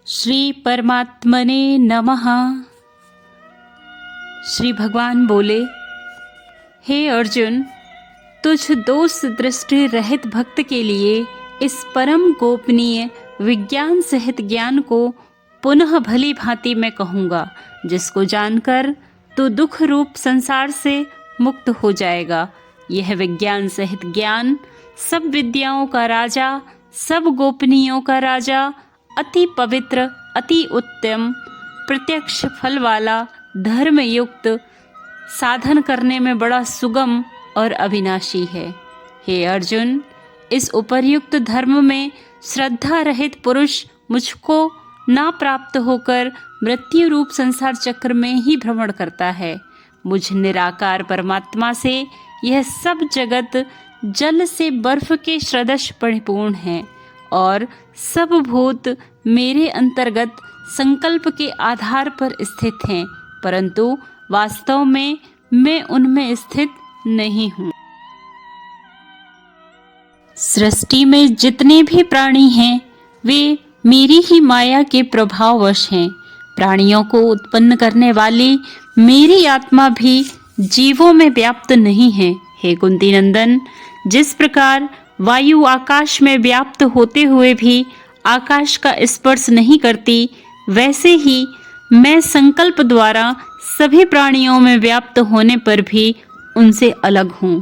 श्री परमात्मने नमः। श्री भगवान बोले, हे अर्जुन, तुझ दोष दृष्टि रहित भक्त के लिए इस परम गोपनीय विज्ञान सहित ज्ञान को पुनः भली भांति मैं कहूँगा, जिसको जानकर तू दुख रूप संसार से मुक्त हो जाएगा। यह विज्ञान सहित ज्ञान सब विद्याओं का राजा, सब गोपनीयों का राजा, अति पवित्र, अति उत्तम, प्रत्यक्ष फल वाला, धर्म युक्त, साधन करने में बड़ा सुगम और अविनाशी है। हे अर्जुन, इस उपर्युक्त धर्म में श्रद्धा रहित पुरुष मुझको ना प्राप्त होकर मृत्यु रूप संसार चक्र में ही भ्रमण करता है। मुझ निराकार परमात्मा से यह सब जगत जल से बर्फ के सदृश परिपूर्ण है और सब भूत मेरे अंतर्गत संकल्प के आधार पर स्थित हैं, परंतु वास्तव में मैं उनमें स्थित नहीं हूँ। सृष्टि में जितने भी प्राणी हैं वे मेरी ही माया के प्रभाववश हैं। प्राणियों को उत्पन्न करने वाली मेरी आत्मा भी जीवों में व्याप्त नहीं है। हे कुंती नंदन, जिस प्रकार वायु आकाश में व्याप्त होते हुए भी आकाश का स्पर्श नहीं करती, वैसे ही मैं संकल्प द्वारा सभी प्राणियों में व्याप्त होने पर भी उनसे अलग हूँ।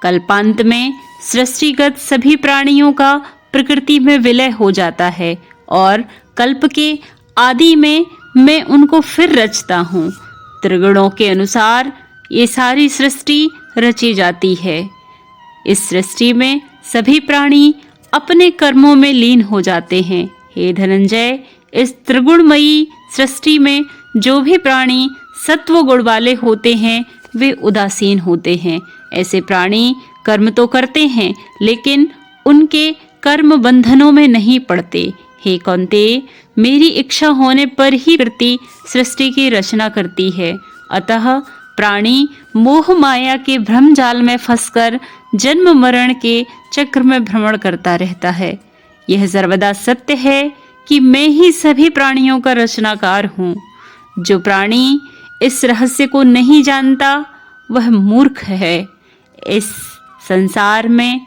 कल्पांत में सृष्टिगत सभी प्राणियों का प्रकृति में विलय हो जाता है और कल्प के आदि में मैं उनको फिर रचता हूँ। त्रिगुणों के अनुसार ये सारी सृष्टि रची जाती है। इस सृष्टि में सभी प्राणी अपने कर्मों में लीन हो जाते हैं। हे धनंजय, इस त्रिगुणमयी सृष्टि में जो भी प्राणी सत्व गुण वाले होते हैं वे उदासीन होते हैं। ऐसे प्राणी कर्म तो करते हैं लेकिन उनके कर्म बंधनों में नहीं पड़ते। हे कौन्तेय, मेरी इच्छा होने पर ही प्रकृति सृष्टि की रचना करती है। अतः प्राणी मोह माया के भ्रम जाल में फंसकर जन्म मरण के चक्र में भ्रमण करता रहता है। यह सर्वदा सत्य है कि मैं ही सभी प्राणियों का रचनाकार हूँ। जो प्राणी इस रहस्य को नहीं जानता वह मूर्ख है। इस संसार में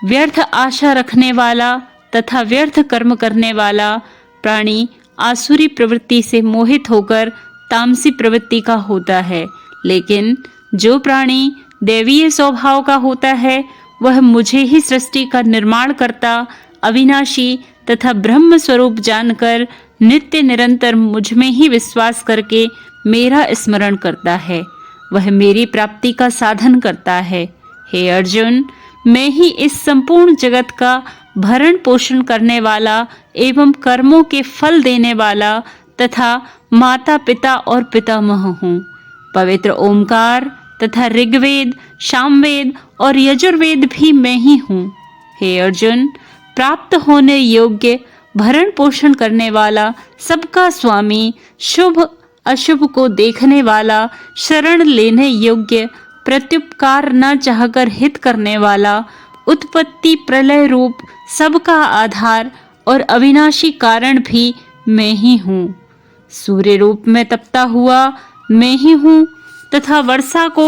व्यर्थ आशा रखने वाला तथा व्यर्थ कर्म करने वाला प्राणी आसुरी प्रवृत्ति से मोहित होकर तामसी प्रवृत्ति का होता है, लेकिन जो प्राणी दैवीय स्वभाव का होता है वह मुझे ही सृष्टि का निर्माण करता, अविनाशी तथा ब्रह्म स्वरूप जानकर नित्य निरंतर मुझ में ही विश्वास करके मेरा स्मरण करता है, वह मेरी प्राप्ति का साधन करता है। हे अर्जुन, मैं ही इस संपूर्ण जगत का भरण पोषण करने वाला एवं कर्मों के फल देने वाला तथा माता पिता और पितामह हूँ। पवित्र ओमकार तथा ऋग्वेद, सामवेद और यजुर्वेद भी मैं ही हूँ। हे अर्जुन, प्राप्त होने योग्य, भरण पोषण करने वाला, सबका स्वामी, शुभ अशुभ को देखने वाला, शरण लेने योग्य, प्रत्युपकार न चाहकर हित करने वाला, उत्पत्ति प्रलय रूप सबका आधार और अविनाशी कारण भी मैं ही हूँ। सूर्य रूप में तपता हुआ मैं ही हूँ तथा वर्षा को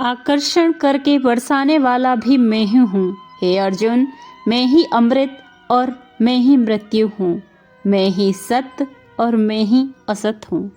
आकर्षण करके बरसाने वाला भी मैं ही हूँ। हे अर्जुन, मैं ही अमृत और मैं ही मृत्यु हूँ। मैं ही सत्य और मैं ही असत हूँ।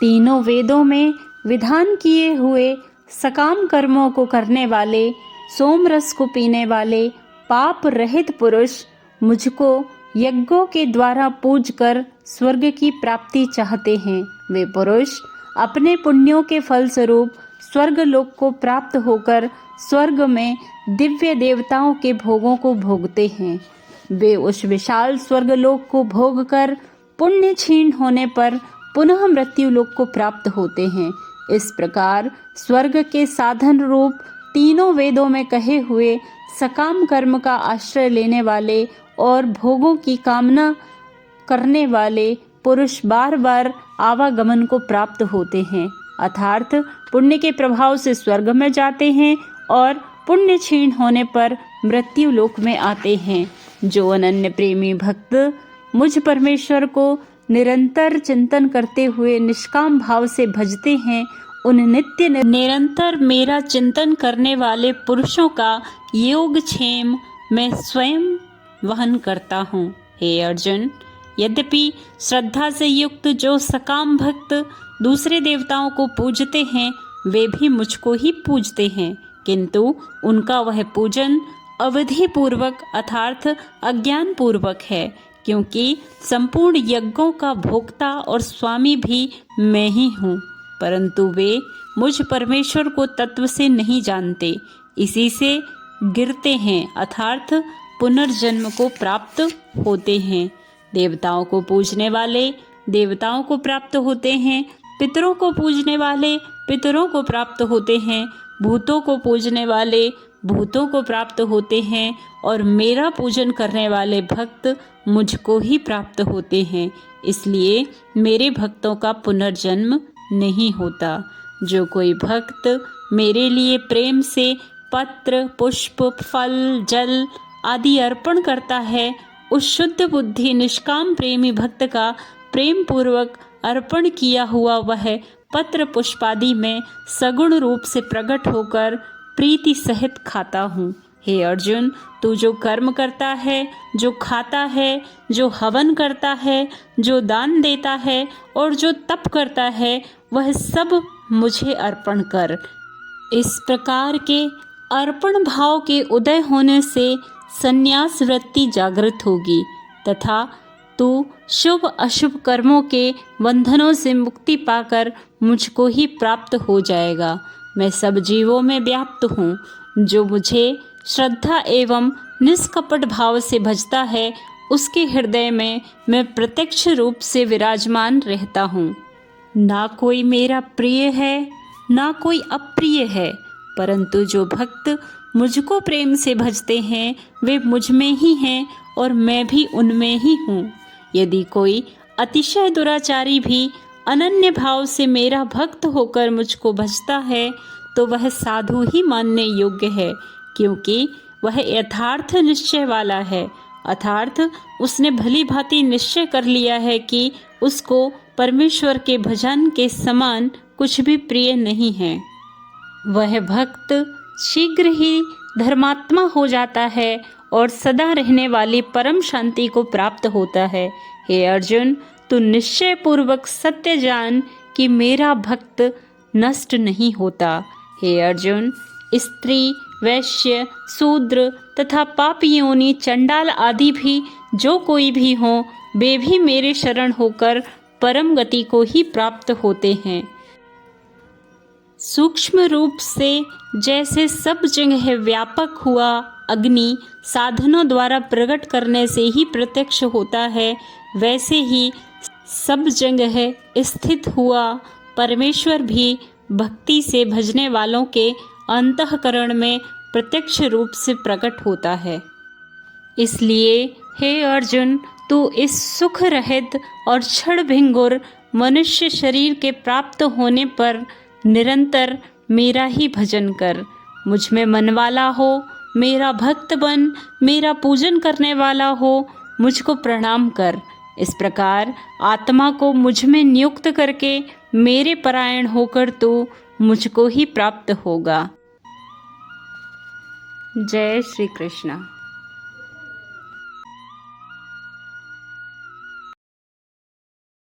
तीनों वेदों में विधान किए हुए सकाम कर्मों को करने वाले, सोम रस को पीने वाले, पाप रहित पुरुष मुझको यज्ञों के द्वारा पूज कर स्वर्ग की प्राप्ति चाहते हैं। वे पुरुष अपने पुण्यों के फल स्वरूप स्वर्ग लोक को प्राप्त होकर स्वर्ग में दिव्य देवताओं के भोगों को भोगते हैं। वे उस विशाल स्वर्ग लोक को भोग कर पुण्य क्षीण होने पर पुनः मृत्यु लोक को प्राप्त होते हैं। इस प्रकार स्वर्ग के साधन रूप तीनों वेदों में कहे हुए सकाम कर्म का आश्रय लेने वाले और भोगों की कामना करने वाले पुरुष बार बार आवागमन को प्राप्त होते हैं, अर्थात पुण्य के प्रभाव से स्वर्ग में जाते हैं और पुण्य क्षीण होने पर मृत्यु लोक में आते हैं। जो अनन्य प्रेमी भक्त मुझ परमेश्वर को निरंतर चिंतन करते हुए निष्काम भाव से भजते हैं, उन नित्य निरंतर मेरा चिंतन करने वाले पुरुषों का योगक्षेम मैं स्वयं वहन करता हूँ। हे अर्जुन, यद्यपि श्रद्धा से युक्त जो सकाम भक्त दूसरे देवताओं को पूजते हैं वे भी मुझको ही पूजते हैं, किंतु उनका वह पूजन अवधि पूर्वक अर्थात अज्ञान पूर्वक है, क्योंकि संपूर्ण यज्ञों का भोक्ता और स्वामी भी मैं ही हूँ, परंतु वे मुझ परमेश्वर को तत्व से नहीं जानते, इसी से गिरते हैं अर्थात पुनर्जन्म को प्राप्त होते हैं। देवताओं को पूजने वाले देवताओं को प्राप्त होते हैं, पितरों को पूजने वाले पितरों को प्राप्त होते हैं, भूतों को पूजने वाले भूतों को प्राप्त होते हैं, और मेरा पूजन करने वाले भक्त मुझको ही प्राप्त होते हैं। इसलिए मेरे भक्तों का पुनर्जन्म नहीं होता। जो कोई भक्त मेरे लिए प्रेम से पत्र, पुष्प, फल, जल आदि अर्पण करता है, उस शुद्ध बुद्धि निष्काम प्रेमी भक्त का प्रेम पूर्वक अर्पण किया हुआ वह पत्र पुष्पादि में सगुण रूप से प्रकट होकर प्रीति सहित खाता हूँ। हे अर्जुन, तू जो कर्म करता है, जो खाता है, जो हवन करता है, जो दान देता है और जो तप करता है, वह सब मुझे अर्पण कर। इस प्रकार के अर्पण भाव के उदय होने से संन्यास वृत्ति जागृत होगी तथा तू शुभ अशुभ कर्मों के बंधनों से मुक्ति पाकर मुझको ही प्राप्त हो जाएगा। मैं सब जीवों में व्याप्त हूँ। जो मुझे श्रद्धा एवं निष्कपट भाव से भजता है, उसके हृदय में मैं प्रत्यक्ष रूप से विराजमान रहता हूँ। ना कोई मेरा प्रिय है, ना कोई अप्रिय है, परंतु जो भक्त मुझको प्रेम से भजते हैं वे मुझ में ही हैं और मैं भी उनमें ही हूँ। यदि कोई अतिशय दुराचारी भी अनन्य भाव से मेरा भक्त होकर मुझको भजता है तो वह साधु ही मानने योग्य है, क्योंकि वह यथार्थ निश्चय वाला है, अर्थात उसने भली भांति निश्चय कर लिया है कि उसको परमेश्वर के भजन के समान कुछ भी प्रिय नहीं है। वह भक्त शीघ्र ही धर्मात्मा हो जाता है और सदा रहने वाली परम शांति को प्राप्त होता है। हे अर्जुन, तू निश्चय पूर्वक सत्य जान कि मेरा भक्त नष्ट नहीं होता। हे अर्जुन, स्त्री, वैश्य, शूद्र तथा पापी योनि, चंडाल आदि भी जो कोई भी हो, वे भी मेरे शरण होकर परम गति को ही प्राप्त होते हैं। सूक्ष्म रूप से जैसे सब जगह व्यापक हुआ अग्नि साधनों द्वारा प्रकट करने से ही प्रत्यक्ष होता है, वैसे ही सब जगह स्थित हुआ परमेश्वर भी भक्ति से भजने वालों के अंतःकरण में प्रत्यक्ष रूप से प्रकट होता है। इसलिए हे अर्जुन, तू इस सुख रहित और क्षण भिंगुर मनुष्य शरीर के प्राप्त होने पर निरंतर मेरा ही भजन कर। मुझ में मन वाला हो, मेरा भक्त बन, मेरा पूजन करने वाला हो, मुझको प्रणाम कर। इस प्रकार आत्मा को मुझ में नियुक्त करके मेरे परायण होकर तू मुझको ही प्राप्त होगा। जय श्री कृष्ण।